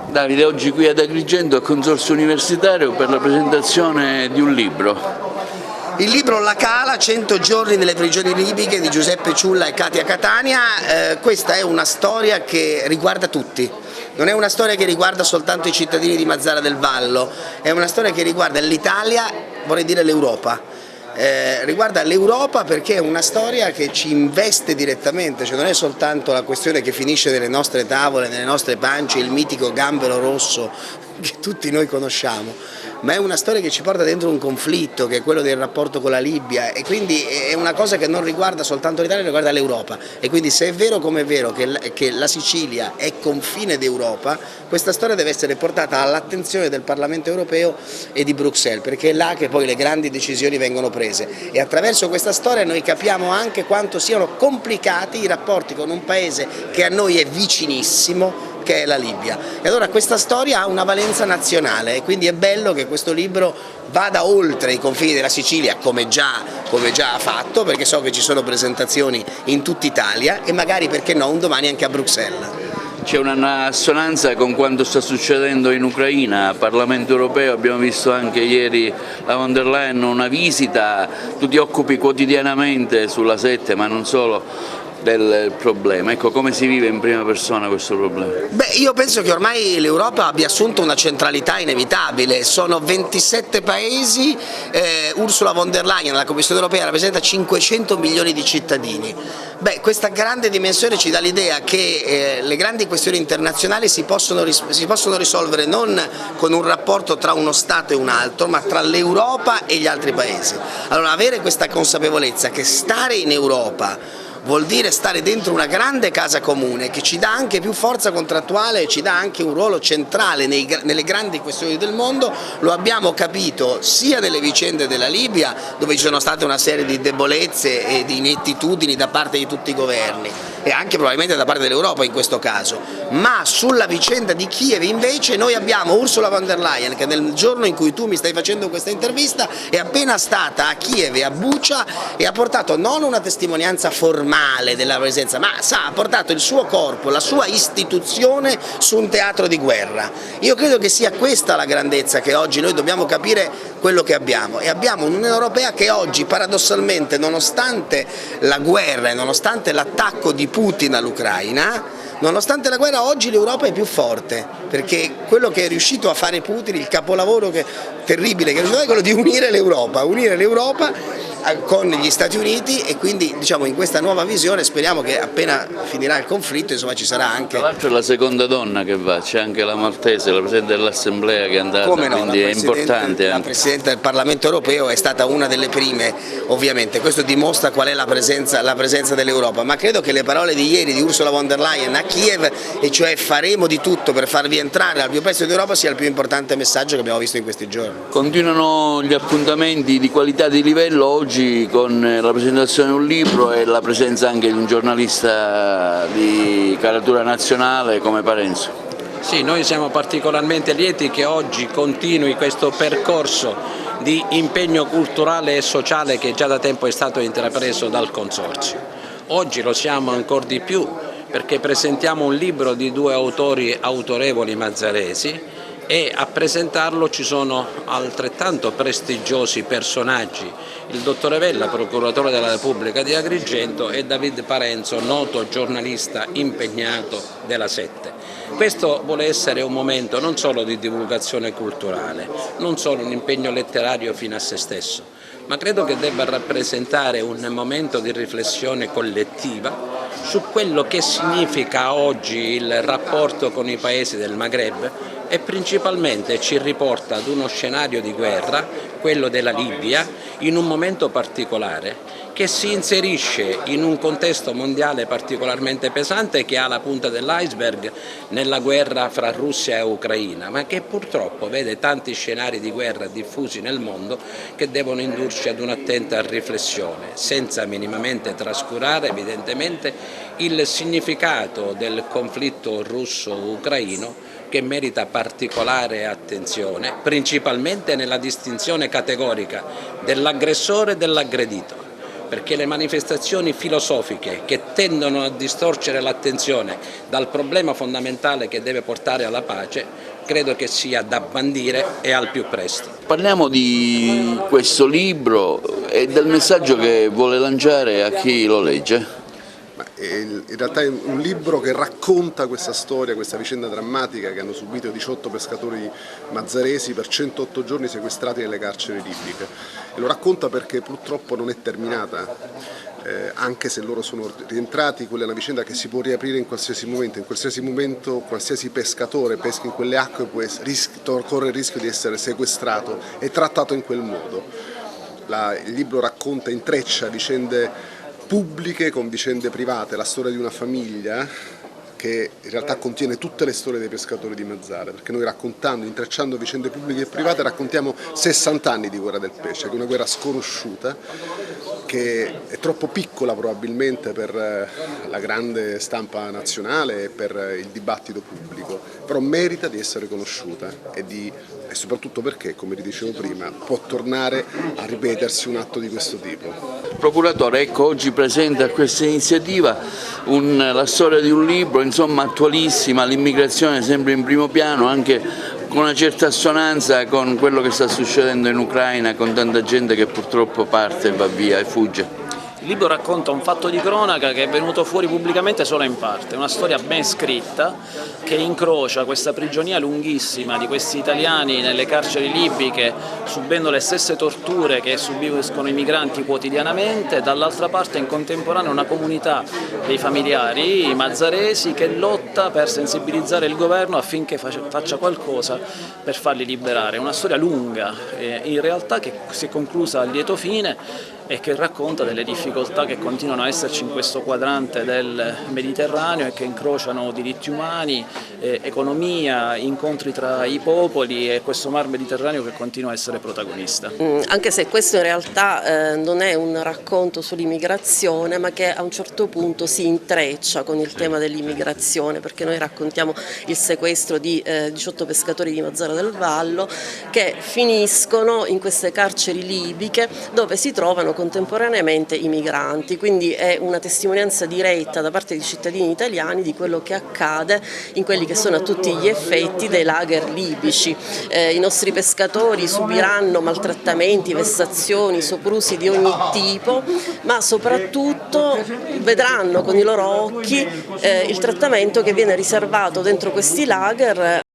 Davide, oggi qui ad Agrigento al Consorzio Universitario per la presentazione di un libro. Il libro La Cala, 100 giorni nelle prigioni libiche di Giuseppe Ciulla e Katia Catania. Questa è una storia che riguarda tutti, non è una storia che riguarda soltanto i cittadini di Mazara del Vallo, è una storia che riguarda l'Italia, vorrei dire l'Europa. Riguarda l'Europa perché è una storia che ci investe direttamente, cioè non è soltanto la questione che finisce nelle nostre tavole, nelle nostre pance, il mitico gambero rosso che tutti noi conosciamo, ma è una storia che ci porta dentro un conflitto che è quello del rapporto con la Libia, e quindi è una cosa che non riguarda soltanto l'Italia, riguarda l'Europa. E quindi se è vero come è vero che la Sicilia è confine d'Europa, questa storia deve essere portata all'attenzione del Parlamento europeo e di Bruxelles, perché è là che poi le grandi decisioni vengono prese, e attraverso questa storia noi capiamo anche quanto siano complicati i rapporti con un paese che a noi è vicinissimo, che è la Libia. E allora questa storia ha una valenza nazionale, e quindi è bello che questo libro vada oltre i confini della Sicilia, come già ha fatto, perché so che ci sono presentazioni in tutta Italia e magari, perché no, un domani anche a Bruxelles. C'è una assonanza con quanto sta succedendo in Ucraina, al Parlamento europeo, abbiamo visto anche ieri la von der Leyen, una visita, tu ti occupi quotidianamente sulla 7, ma non solo, del problema. Ecco, come si vive in prima persona questo problema? Beh, io penso che ormai l'Europa abbia assunto una centralità inevitabile, sono 27 paesi, Ursula von der Leyen, la Commissione europea, rappresenta 500 milioni di cittadini. Beh, questa grande dimensione ci dà l'idea che le grandi questioni internazionali si possono risolvere non con un rapporto tra uno Stato e un altro, ma tra l'Europa e gli altri paesi. Allora, avere questa consapevolezza che stare in Europa vuol dire stare dentro una grande casa comune che ci dà anche più forza contrattuale e ci dà anche un ruolo centrale nelle grandi questioni del mondo, lo abbiamo capito sia nelle vicende della Libia, dove ci sono state una serie di debolezze e di inettitudini da parte di tutti i governi, e anche probabilmente da parte dell'Europa in questo caso, ma sulla vicenda di Kiev invece noi abbiamo Ursula von der Leyen che nel giorno in cui tu mi stai facendo questa intervista è appena stata a Kiev e a Bucha e ha portato non una testimonianza formale della presenza, ma ha portato il suo corpo, la sua istituzione su un teatro di guerra. Io credo che sia questa la grandezza, che oggi noi dobbiamo capire quello che abbiamo, e abbiamo un'Unione Europea che oggi paradossalmente, nonostante la guerra e nonostante l'attacco di Putin all'Ucraina, nonostante la guerra, oggi l'Europa è più forte, perché quello che è riuscito a fare Putin, il capolavoro terribile che è quello di unire l'Europa con gli Stati Uniti, e quindi diciamo in questa nuova visione speriamo che appena finirà il conflitto insomma ci sarà anche... Tra l'altro è la seconda donna che va, c'è anche la maltese, la Presidente dell'Assemblea che è andata, come no, quindi è importante. La Presidente del Parlamento europeo è stata una delle prime, ovviamente, questo dimostra qual è la presenza dell'Europa, ma credo che le parole di ieri di Ursula von der Leyen a Kiev, e cioè faremo di tutto per farvi entrare al più presto d'Europa, sia il più importante messaggio che abbiamo visto in questi giorni. Continuano gli appuntamenti di qualità e di livello oggi con la presentazione di un libro e la presenza anche di un giornalista di caratura nazionale come Parenzo. Sì, noi siamo particolarmente lieti che oggi continui questo percorso di impegno culturale e sociale che già da tempo è stato intrapreso dal Consorzio. Oggi lo siamo ancora di più perché presentiamo un libro di due autori autorevoli mazzaresi, e a presentarlo ci sono altrettanto prestigiosi personaggi, il dottore Vella, procuratore della Repubblica di Agrigento, e David Parenzo, noto giornalista impegnato della 7. Questo vuole essere un momento non solo di divulgazione culturale, non solo un impegno letterario fino a se stesso, ma credo che debba rappresentare un momento di riflessione collettiva su quello che significa oggi il rapporto con i paesi del Maghreb, e principalmente ci riporta ad uno scenario di guerra, quello della Libia, in un momento particolare che si inserisce in un contesto mondiale particolarmente pesante, che ha la punta dell'iceberg nella guerra fra Russia e Ucraina, ma che purtroppo vede tanti scenari di guerra diffusi nel mondo che devono indurci ad un'attenta riflessione, senza minimamente trascurare evidentemente il significato del conflitto russo-ucraino, che merita particolare attenzione, principalmente nella distinzione categorica dell'aggressore e dell'aggredito. perché le manifestazioni filosofiche che tendono a distorcere l'attenzione dal problema fondamentale che deve portare alla pace, credo che sia da bandire e al più presto. Parliamo di questo libro e del messaggio che vuole lanciare a chi lo legge. In realtà è un libro che racconta questa storia, questa vicenda drammatica che hanno subito 18 pescatori mazzaresi per 108 giorni sequestrati nelle carceri libiche. E lo racconta perché purtroppo non è terminata, anche se loro sono rientrati. Quella è una vicenda che si può riaprire in qualsiasi momento qualsiasi pescatore pesca in quelle acque corre il rischio di essere sequestrato e trattato in quel modo. Il libro racconta, intreccia vicende pubbliche con vicende private, la storia di una famiglia che in realtà contiene tutte le storie dei pescatori di Mazara, perché noi raccontando, intrecciando vicende pubbliche e private raccontiamo 60 anni di guerra del pesce, che è una guerra sconosciuta, che è troppo piccola probabilmente per la grande stampa nazionale e per il dibattito pubblico, però merita di essere conosciuta e soprattutto perché, come vi dicevo prima, può tornare a ripetersi un atto di questo tipo. Procuratore, ecco, oggi presenta a questa iniziativa la storia di un libro, insomma, attualissima, l'immigrazione sempre in primo piano, anche con una certa assonanza con quello che sta succedendo in Ucraina, con tanta gente che purtroppo parte e va via e fugge. Il libro racconta un fatto di cronaca che è venuto fuori pubblicamente solo in parte, una storia ben scritta che incrocia questa prigionia lunghissima di questi italiani nelle carceri libiche, subendo le stesse torture che subiscono i migranti quotidianamente, dall'altra parte in contemporanea una comunità dei familiari mazzaresi che lotta per sensibilizzare il governo affinché faccia qualcosa per farli liberare. Una storia lunga, in realtà, che si è conclusa a lieto fine e che racconta delle difficoltà che continuano a esserci in questo quadrante del Mediterraneo e che incrociano diritti umani, economia, incontri tra i popoli e questo mar Mediterraneo che continua a essere protagonista. Anche se questo in realtà non è un racconto sull'immigrazione, ma che a un certo punto si intreccia con il tema dell'immigrazione, perché noi raccontiamo il sequestro di 18 pescatori di Mazara del Vallo che finiscono in queste carceri libiche dove si trovano contemporaneamente i migranti, quindi è una testimonianza diretta da parte dei cittadini italiani di quello che accade in quelli che sono a tutti gli effetti dei lager libici. I nostri pescatori subiranno maltrattamenti, vessazioni, soprusi di ogni tipo, ma soprattutto vedranno con i loro occhi il trattamento che viene riservato dentro questi lager